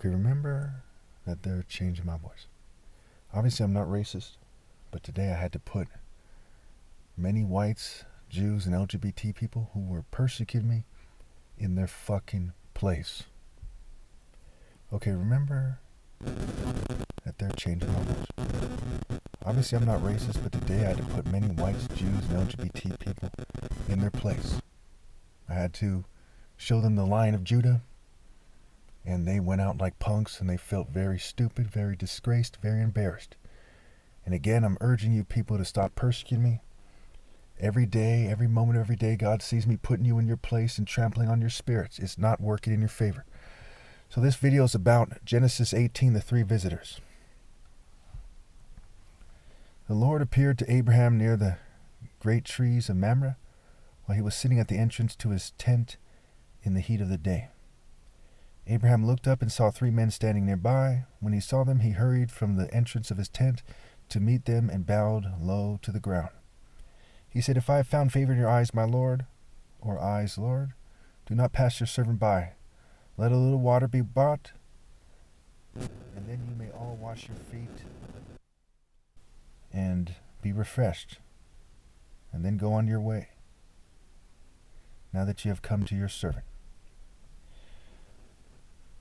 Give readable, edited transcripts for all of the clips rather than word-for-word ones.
Okay, remember that they're changing my voice. Obviously, I'm not racist, but today I had to put many whites, Jews, and LGBT people who were persecuting me in their fucking place. Okay, remember that they're changing my voice. Obviously, I'm not racist, but today I had to put many whites, Jews, and LGBT people in their place. I had to show them the Lion of Judah, and they went out like punks, and they felt very stupid, very disgraced, very embarrassed. And again, I'm urging you people to stop persecuting me. Every day, every moment of every day, God sees me putting you in your place and trampling on your spirits. It's not working in your favor. So this video is about Genesis 18, the three visitors. The Lord appeared to Abraham near the great trees of Mamre while he was sitting at the entrance to his tent in the heat of the day. Abraham looked up and saw three men standing nearby. When he saw them, he hurried from the entrance of his tent to meet them and bowed low to the ground. He said, "If I have found favor in your eyes, my Lord, or eyes, Lord, do not pass your servant by. Let a little water be brought, and then you may all wash your feet and be refreshed, and then go on your way, now that you have come to your servant."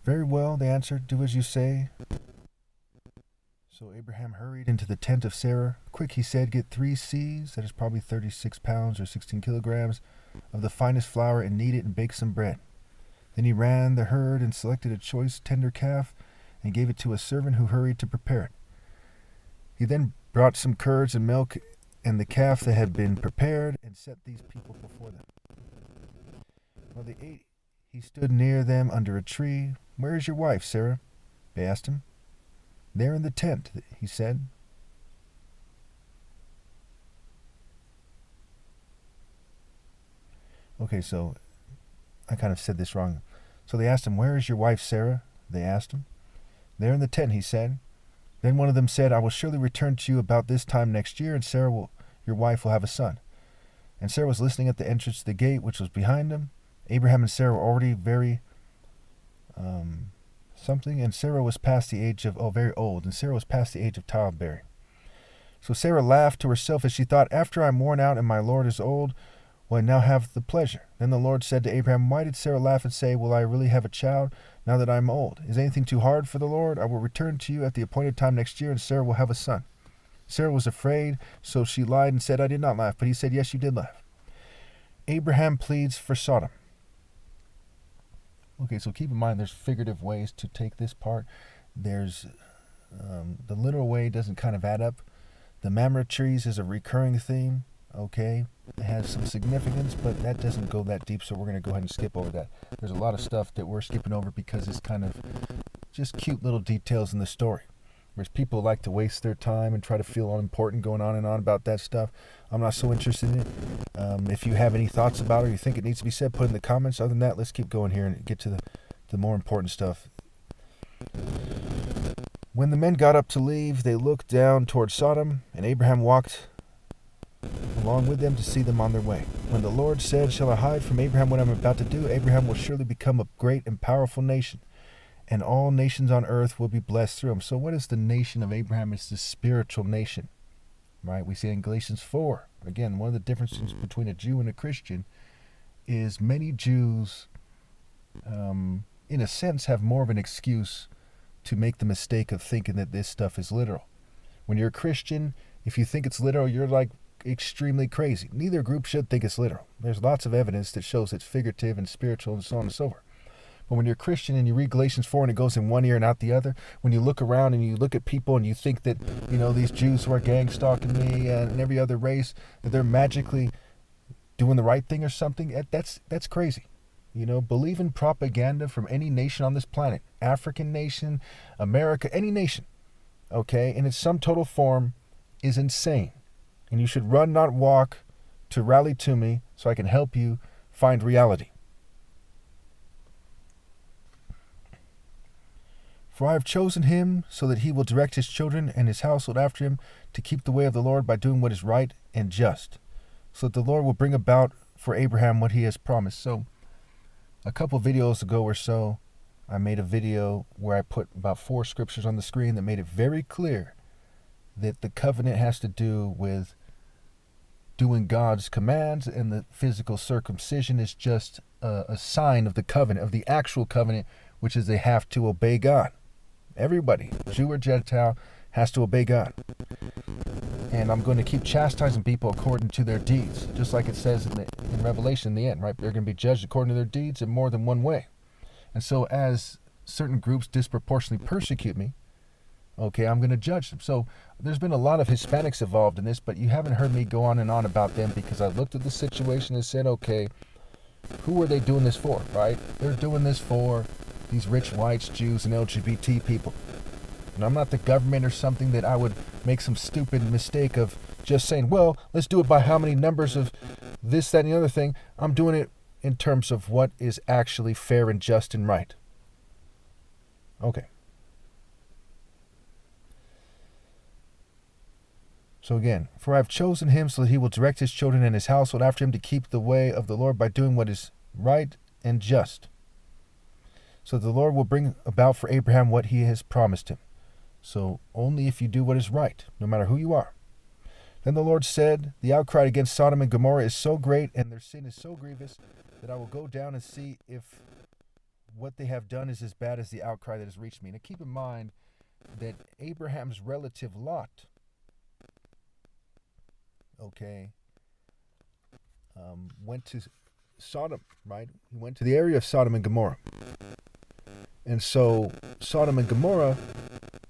"Very well," they answered, "do as you say." So Abraham hurried into the tent of Sarah. "Quick," he said, "get 3 seahs, that is probably 36 pounds or 16 kilograms, of the finest flour, and knead it and bake some bread." Then he ran the herd and selected a choice tender calf and gave it to a servant who hurried to prepare it. He then brought some curds and milk and the calf that had been prepared and set these people before them. While they ate, he stood near them under a tree. "Where is your wife, Sarah?" they asked him. "There in the tent," he said. Okay, so I kind of said this wrong. So they asked him, "Where is your wife, Sarah?" They asked him. "There in the tent," he said. Then one of them said, "I will surely return to you about this time next year, and your wife will have a son." And Sarah was listening at the entrance to the gate, which was behind them. Abraham and Sarah were already very and Sarah was past the age of, very old, and Sarah was past the age of childbearing. So Sarah laughed to herself as she thought, "After I am worn out and my Lord is old, will I now have the pleasure?" Then the Lord said to Abraham, "Why did Sarah laugh and say, will I really have a child now that I am old? Is anything too hard for the Lord? I will return to you at the appointed time next year, and Sarah will have a son." Sarah was afraid, so she lied and said, "I did not laugh." But he said, "Yes, you did laugh." Abraham pleads for Sodom. Okay, so keep in mind there's figurative ways to take this part. There's the literal way doesn't kind of add up. The Mamre trees is a recurring theme. Okay, it has some significance, but that doesn't go that deep, so we're going to go ahead and skip over that. There's a lot of stuff that we're skipping over because it's kind of just cute little details in the story. Whereas people like to waste their time and try to feel unimportant going on and on about that stuff. I'm not so interested in it. If you have any thoughts about it or you think it needs to be said, put it in the comments. Other than that, let's keep going here and get to the more important stuff. When the men got up to leave, they looked down toward Sodom, and Abraham walked along with them to see them on their way. When the Lord said, "Shall I hide from Abraham what I'm about to do? Abraham will surely become a great and powerful nation, and all nations on earth will be blessed through him." So what is the nation of Abraham? It's the spiritual nation, right? We see in Galatians 4. Again, one of the differences between a Jew and a Christian is many Jews, in a sense, have more of an excuse to make the mistake of thinking that this stuff is literal. When you're a Christian, if you think it's literal, you're like extremely crazy. Neither group should think it's literal. There's lots of evidence that shows it's figurative and spiritual and so on and so forth. But when you're a Christian and you read Galatians 4 and it goes in one ear and out the other, when you look around and you look at people and you think that, these Jews who are gang stalking me and every other race, that they're magically doing the right thing or something, that's crazy. Believe in propaganda from any nation on this planet, African nation, America, any nation, okay, in its sum total form is insane. And you should run, not walk, to rally to me so I can help you find reality. "For I have chosen him so that he will direct his children and his household after him to keep the way of the Lord by doing what is right and just, so that the Lord will bring about for Abraham what he has promised." So a couple videos ago or so, I made a video where I put about 4 scriptures on the screen that made it very clear that the covenant has to do with doing God's commands, and the physical circumcision is just a sign of the covenant, of the actual covenant, which is they have to obey God. Everybody, Jew or Gentile, has to obey God. And I'm going to keep chastising people according to their deeds, just like it says in Revelation in the end, right? They're going to be judged according to their deeds in more than one way. And so as certain groups disproportionately persecute me, okay, I'm going to judge them. So there's been a lot of Hispanics involved in this, but you haven't heard me go on and on about them because I looked at the situation and said, okay, who are they doing this for, right? They're doing this for these rich whites, Jews, and LGBT people. And I'm not the government or something that I would make some stupid mistake of just saying, well, let's do it by how many numbers of this, that, and the other thing. I'm doing it in terms of what is actually fair and just and right. Okay. So again, for I have chosen him so that he will direct his children and his household after him to keep the way of the Lord by doing what is right and just. So the Lord will bring about for Abraham what he has promised him. So only if you do what is right, no matter who you are. Then the Lord said, the outcry against Sodom and Gomorrah is so great and their sin is so grievous that I will go down and see if what they have done is as bad as the outcry that has reached me. Now keep in mind that Abraham's relative Lot, okay, went to Sodom, right? He went to the area of Sodom and Gomorrah. And so Sodom and Gomorrah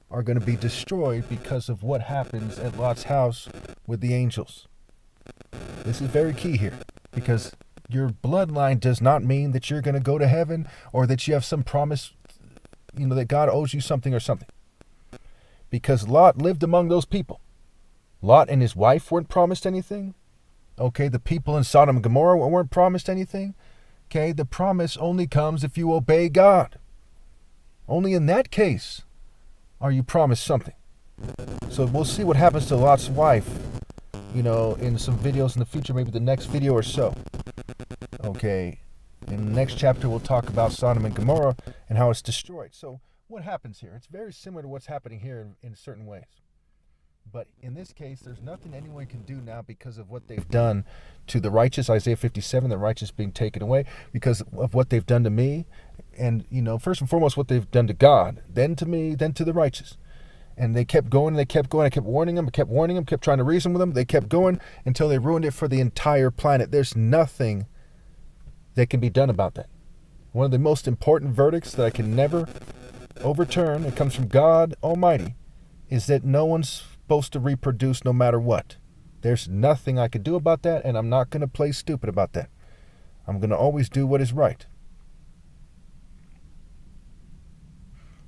are going to be destroyed because of what happens at Lot's house with the angels. This is very key here, because your bloodline does not mean that you're going to go to heaven or that you have some promise, that God owes you something or something. Because Lot lived among those people. Lot and his wife weren't promised anything. Okay, the people in Sodom and Gomorrah weren't promised anything. Okay, the promise only comes if you obey God. Only in that case are you promised something. So we'll see what happens to Lot's wife, in some videos in the future, maybe the next video or so. Okay, in the next chapter we'll talk about Sodom and Gomorrah and how it's destroyed. So what happens here? It's very similar to what's happening here in certain ways. But in this case, there's nothing anyone can do now because of what they've done to the righteous. Isaiah 57, the righteous being taken away because of what they've done to me. And, first and foremost, what they've done to God, then to me, then to the righteous. And they kept going, and they kept going. I kept warning them, kept trying to reason with them. They kept going until they ruined it for the entire planet. There's nothing that can be done about that. One of the most important verdicts that I can never overturn, it comes from God Almighty, is that no one's supposed to reproduce no matter what. There's nothing I can do about that, and I'm not going to play stupid about that. I'm going to always do what is right.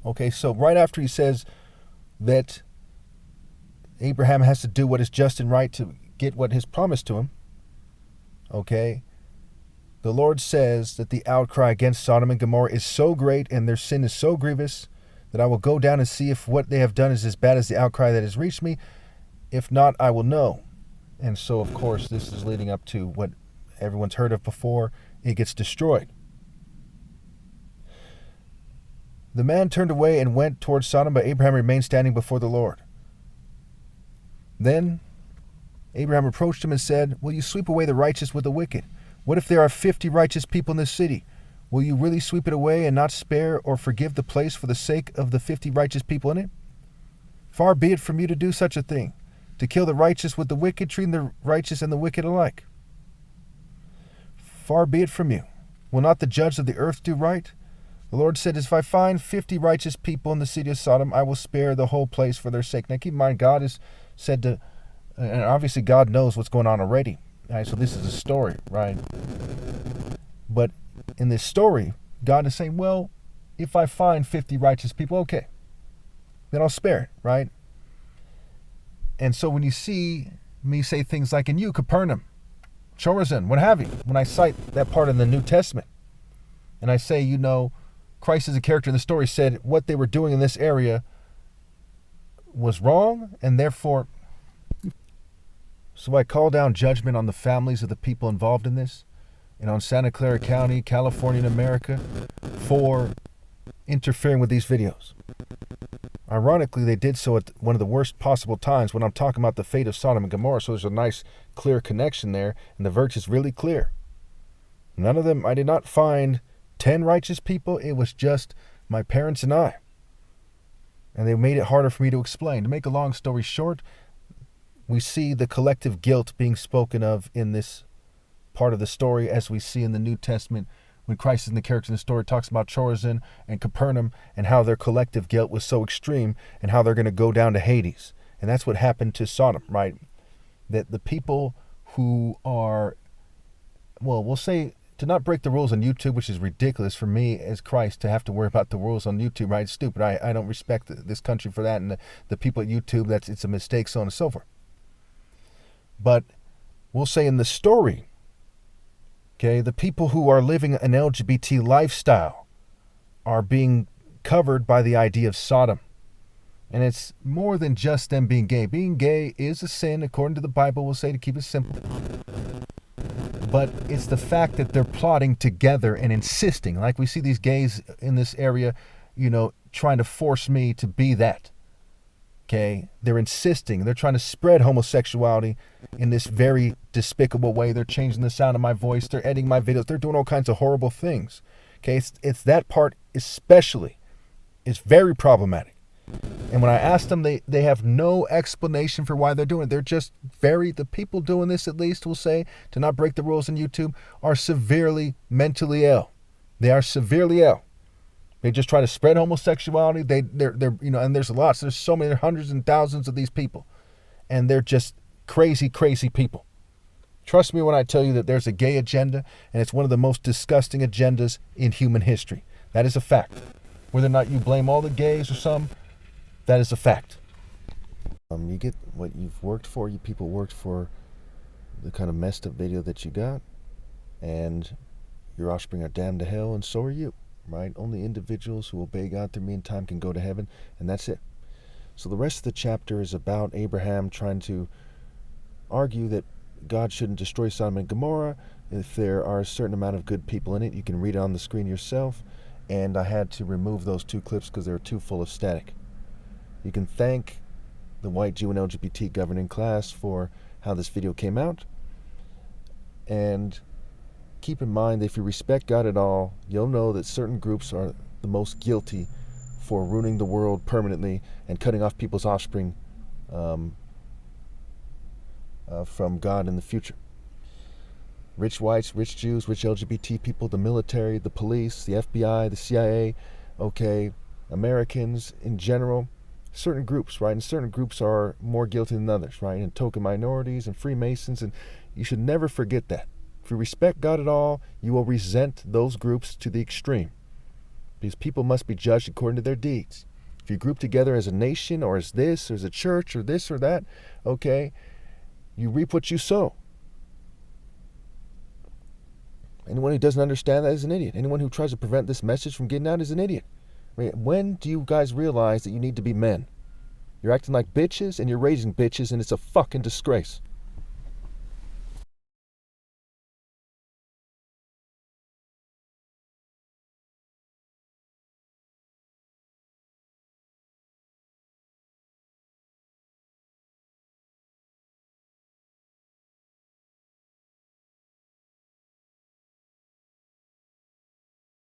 Okay, so right after he says that Abraham has to do what is just and right to get what is promised to him, okay, the Lord says that the outcry against Sodom and Gomorrah is so great and their sin is so grievous that I will go down and see if what they have done is as bad as the outcry that has reached me. If not, I will know. And so, of course, this is leading up to what everyone's heard of before. It gets destroyed. The man turned away and went towards Sodom, but Abraham remained standing before the Lord. Then Abraham approached him and said, will you sweep away the righteous with the wicked? What if there are 50 righteous people in this city? Will you really sweep it away and not spare or forgive the place for the sake of the 50 righteous people in it? Far be it from you to do such a thing, to kill the righteous with the wicked, treating the righteous and the wicked alike. Far be it from you. Will not the judge of the earth do right? The Lord said, if I find 50 righteous people in the city of Sodom, I will spare the whole place for their sake. Now keep in mind, God has said to, and obviously God knows what's going on already. Right? So this is a story, right? But in this story, God is saying, well, if I find 50 righteous people, okay, then I'll spare it, right? And so when you see me say things like, in you, Capernaum, Chorazin, what have you, when I cite that part in the New Testament, and I say, Christ as a character in the story said what they were doing in this area was wrong, and therefore, so I call down judgment on the families of the people involved in this, and on Santa Clara County, California, and America, for interfering with these videos. Ironically, they did so at one of the worst possible times when I'm talking about the fate of Sodom and Gomorrah, so there's a nice, clear connection there, and the verse is really clear. None of them, I did not find 10 righteous people, it was just my parents and I. And they made it harder for me to explain. To make a long story short, we see the collective guilt being spoken of in this part of the story, as we see in the New Testament when Christ is in the character in the story, talks about Chorazin and Capernaum and how their collective guilt was so extreme and how they're going to go down to Hades. And that's what happened to Sodom, right? That the people who are, well, we'll say, to not break the rules on YouTube, which is ridiculous for me as Christ to have to worry about the rules on YouTube, right? It's stupid. I don't respect this country for that, and the people at YouTube, it's a mistake, so on and so forth. But we'll say in the story, okay, the people who are living an LGBT lifestyle are being covered by the idea of Sodom. And it's more than just them being gay. Being gay is a sin, according to the Bible, we'll say, to keep it simple. But it's the fact that they're plotting together and insisting, like we see these gays in this area, trying to force me to be that. Okay, they're insisting. They're trying to spread homosexuality in this very despicable way. They're changing the sound of my voice. They're editing my videos. They're doing all kinds of horrible things. Okay, it's that part especially is very problematic. And when I ask them, they have no explanation for why they're doing it. They're just the people doing this, at least, will say, to not break the rules on YouTube, are severely mentally ill. They are severely ill. They just try to spread homosexuality. They're and there's lots. There's so many, hundreds and thousands of these people. And they're just crazy, crazy people. Trust me when I tell you that there's a gay agenda, and it's one of the most disgusting agendas in human history. That is a fact. Whether or not you blame all the gays or some, that is a fact. You get what you've worked for. You people worked for the kind of messed up video that you got. And your offspring are damned to hell, and so are you. Right? Only individuals who obey God through me in time can go to heaven, and that's it. So the rest of the chapter is about Abraham trying to argue that God shouldn't destroy Sodom and Gomorrah if there are a certain amount of good people in it. You can read it on the screen yourself, and I had to remove those 2 clips because they were too full of static. You can thank the white Jew and LGBT governing class for how this video came out, and keep in mind that if you respect God at all, you'll know that certain groups are the most guilty for ruining the world permanently and cutting off people's offspring from God in the future. Rich whites, rich Jews, rich LGBT people, the military, the police, the FBI, the CIA, Americans in general, certain groups, right? And certain groups are more guilty than others, right? And token minorities and Freemasons, and you should never forget that. If you respect God at all, you will resent those groups to the extreme, because people must be judged according to their deeds. If you group together as a nation or as this, or as a church, or this or that, you reap what you sow. Anyone who doesn't understand that is an idiot. Anyone who tries to prevent this message from getting out is an idiot. When do you guys realize that you need to be men? You're acting like bitches and you're raising bitches, and it's a fucking disgrace.